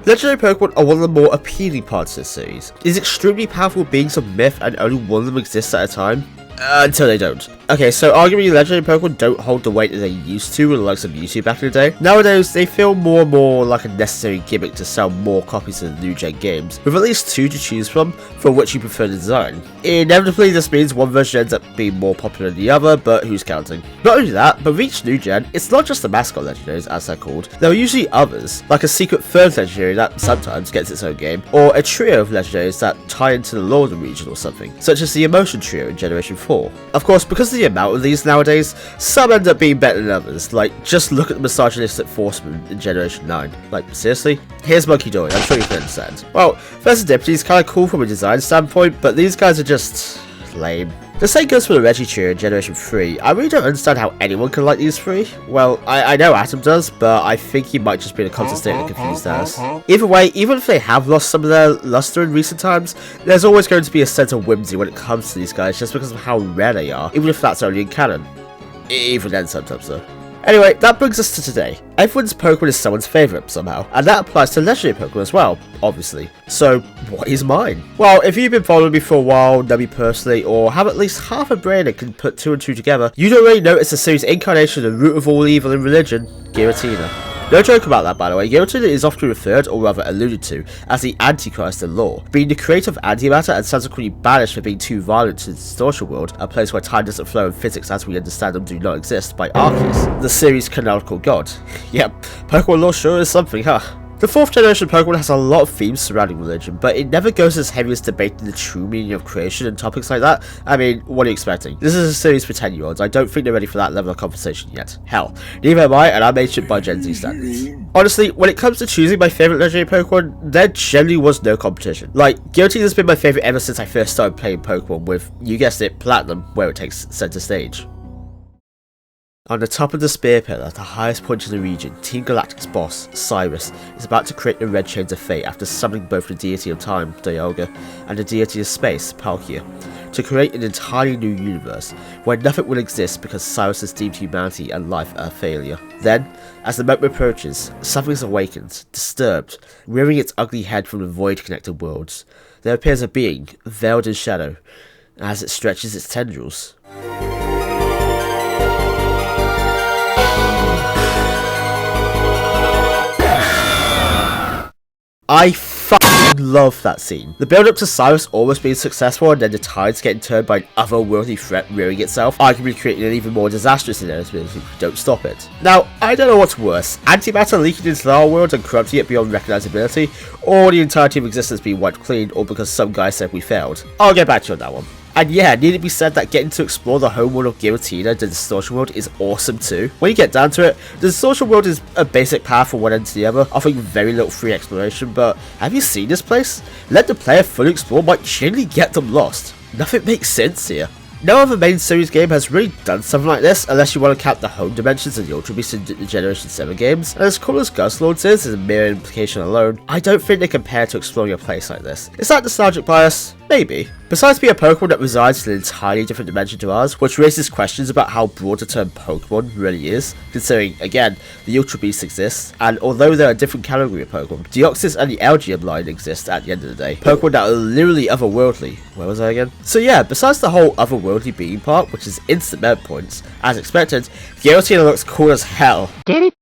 Legendary Pokemon are one of the more appealing parts of this series. These extremely powerful beings of myth, and only one of them exists at a time. Until they don't. Okay, so arguably legendary Pokemon don't hold the weight that they used to with the likes of Mewtwo back in the day. Nowadays, they feel more and more like a necessary gimmick to sell more copies of the new gen games, with at least two to choose from, for which you prefer the design. Inevitably, this means one version ends up being more popular than the other, but who's counting? Not only that, but with each new gen, it's not just the mascot legendaries, as they're called. There are usually others, like a secret third legendary that sometimes gets its own game, or a trio of legendaries that tie into the lore of the region or something, such as the Emotion Trio in Generation 4. Of course, because of the amount of these nowadays, some end up being better than others. Like, just look at the misogynistic Forceman in Generation 9. Like, seriously? Here's Monkey Dory, I'm sure you can understand. Well, Versadipity is kinda cool from a design standpoint, but these guys are just lame. The same goes for the Reggie Trio in Generation 3. I really don't understand how anyone can like these three. Well, I know Atom does, but I think he might just be in a constant state of confused ass. Either way, even if they have lost some of their luster in recent times, there's always going to be a sense of whimsy when it comes to these guys just because of how rare they are, even if that's only in canon. Even then sometimes though. Anyway, that brings us to today. Everyone's Pokemon is someone's favourite somehow, and that applies to legendary Pokemon as well, obviously. So, what is mine? Well, if you've been following me for a while, know me personally, or have at least half a brain that can put two and two together, you'd already noticed the series' incarnation and root of all evil in religion, Giratina. No joke about that, by the way. Giratina is often referred, or rather alluded to, as the Antichrist in lore, being the creator of antimatter and subsequently banished for being too violent to the Distortion world, a place where time doesn't flow and physics as we understand them do not exist, by Arceus, the series' canonical god. Yep, Pokemon lore sure is something, huh? The 4th generation Pokemon has a lot of themes surrounding religion, but it never goes as heavy as debating the true meaning of creation and topics like that. I mean, what are you expecting? This is a series for 10-year-olds, I don't think they're ready for that level of conversation yet. Hell, neither am I, and I'm ancient by Gen Z standards. Honestly, when it comes to choosing my favourite legendary Pokemon, there generally was no competition. Like, Giratina has been my favourite ever since I first started playing Pokemon with, you guessed it, Platinum, where it takes centre stage. On the top of the Spear Pillar, the highest point in the region, Team Galactic's boss, Cyrus, is about to create the Red Chains of Fate after summoning both the deity of time, Dialga, and the deity of space, Palkia, to create an entirely new universe, where nothing will exist because Cyrus has deemed humanity and life a failure. Then, as the moment approaches, something is awakened, disturbed, rearing its ugly head from the void-connected worlds. There appears a being, veiled in shadow, as it stretches its tendrils. I fucking love that scene. The build up to Cyrus almost being successful and then the tides getting turned by an otherworldly threat rearing itself, arguably creating an even more disastrous inevitability if you don't stop it. Now, I don't know what's worse, antimatter leaking into our world and corrupting it beyond recognizability, or the entirety of existence being wiped clean, or because some guy said we failed. I'll get back to you on that one. And yeah, need it be said that getting to explore the homeworld of Giratina, the Distortion world, is awesome too. When you get down to it, the Distortion world is a basic path from one end to the other, offering very little free exploration, but have you seen this place? Let the player fully explore might genuinely get them lost. Nothing makes sense here. No other main series game has really done something like this, unless you want to count the home dimensions and the Ultra Beasts in the Generation 7 games, and as cool as Guslords is a mere implication alone, I don't think they compare to exploring a place like this. Is that nostalgic bias? Maybe. Besides being a Pokemon that resides in an entirely different dimension to ours, which raises questions about how broad the term Pokemon really is, considering, again, the Ultra Beast exists, and although they're a different category of Pokemon, Deoxys and the Algium line exist at the end of the day. Pokemon that are literally otherworldly. Where was I again? So yeah, besides the whole otherworldly being part, which is instant merit points, as expected, Giratina looks cool as hell. Get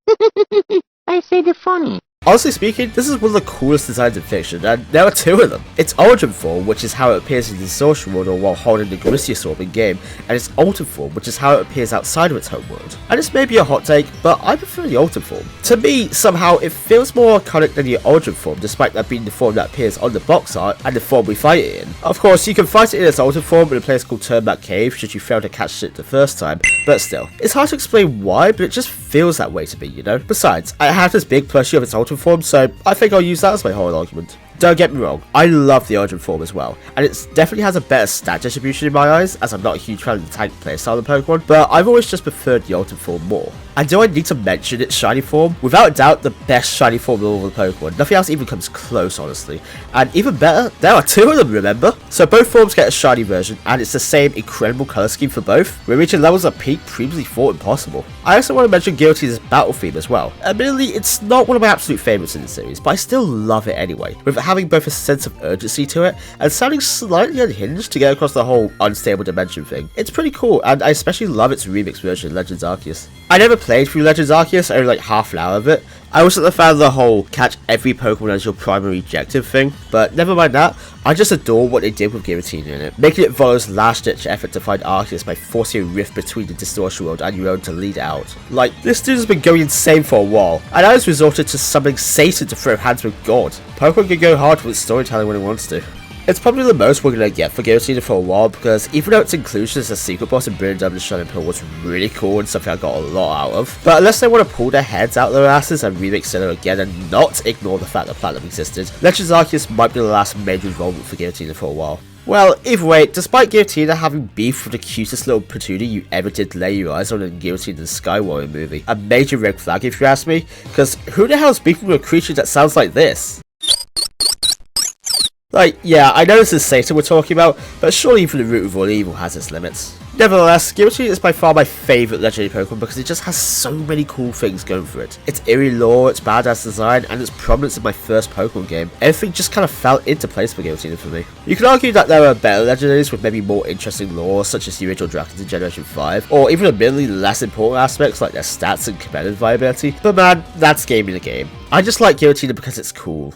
it? I say the funny. Honestly speaking, this is one of the coolest designs in fiction, and there are two of them. Its origin form, which is how it appears in the Distortion world or while holding the Grissiosaur in game, and its ultimate form, which is how it appears outside of its home world. And this may be a hot take, but I prefer the ultimate form. To me, somehow, it feels more iconic than the origin form, despite that being the form that appears on the box art and the form we fight it in. Of course, you can fight it in its ultimate form in a place called Turnback Cave, should you fail to catch it the first time, but still. It's hard to explain why, but it just feels that way to me, you know? Besides, I have this big plushie of its ultimate form, so I think I'll use that as my whole argument. Don't get me wrong, I love the origin form as well, and it definitely has a better stat distribution in my eyes, as I'm not a huge fan of the tank playstyle of Pokemon, but I've always just preferred the ultimate form more. And do I need to mention its shiny form? Without a doubt, the best shiny form of all the Pokemon. Nothing else even comes close, honestly. And even better, there are 2 of them, remember? So both forms get a shiny version, and it's the same incredible color scheme for both. We're reaching levels of peak previously thought impossible. I also want to mention Giratina's battle theme as well. Admittedly, it's not one of my absolute favorites in the series, but I still love it anyway, with it having both a sense of urgency to it, and sounding slightly unhinged to get across the whole unstable dimension thing. It's pretty cool, and I especially love its remix version in Legends Arceus. I never played through Legends Arceus, only like half an hour of it. I wasn't a fan of the whole catch every Pokemon as your primary objective thing, but never mind that, I just adore what they did with Giratina in it, making it Volo's last-ditch effort to find Arceus by forcing a rift between the Distortion world and your own to lead it out. Like, this dude has been going insane for a while, and I was resorted to summoning Satan to throw hands with God. Pokemon can go hard with its storytelling when it wants to. It's probably the most we're gonna get for Giratina for a while, because even though its inclusion as a secret boss in Brilliant Diamond and Shining Pearl was really cool and something I got a lot out of, but unless they want to pull their heads out their asses and remix Sinnoh again and not ignore the fact that Platinum existed, Legends Arceus might be the last major involvement for Giratina for a while. Well, either way, despite Giratina having beef with the cutest little patootie you ever did lay your eyes on in Giratina's Sky Warrior movie, a major red flag if you ask me, because who the hell is beefing with a creature that sounds like this? Like, yeah, I know this is Satan we're talking about, but surely even the root of all evil has its limits. Nevertheless, Giratina is by far my favourite legendary Pokemon because it just has so many cool things going for it. Its eerie lore, its badass design, and its prominence in my first Pokemon game. Everything just kind of fell into place for Giratina for me. You can argue that there are better legendaries with maybe more interesting lore, such as the original Dragons in Generation 5, or even admittedly less important aspects like their stats and competitive viability, but man, that's gaming the game. I just like Giratina because it's cool.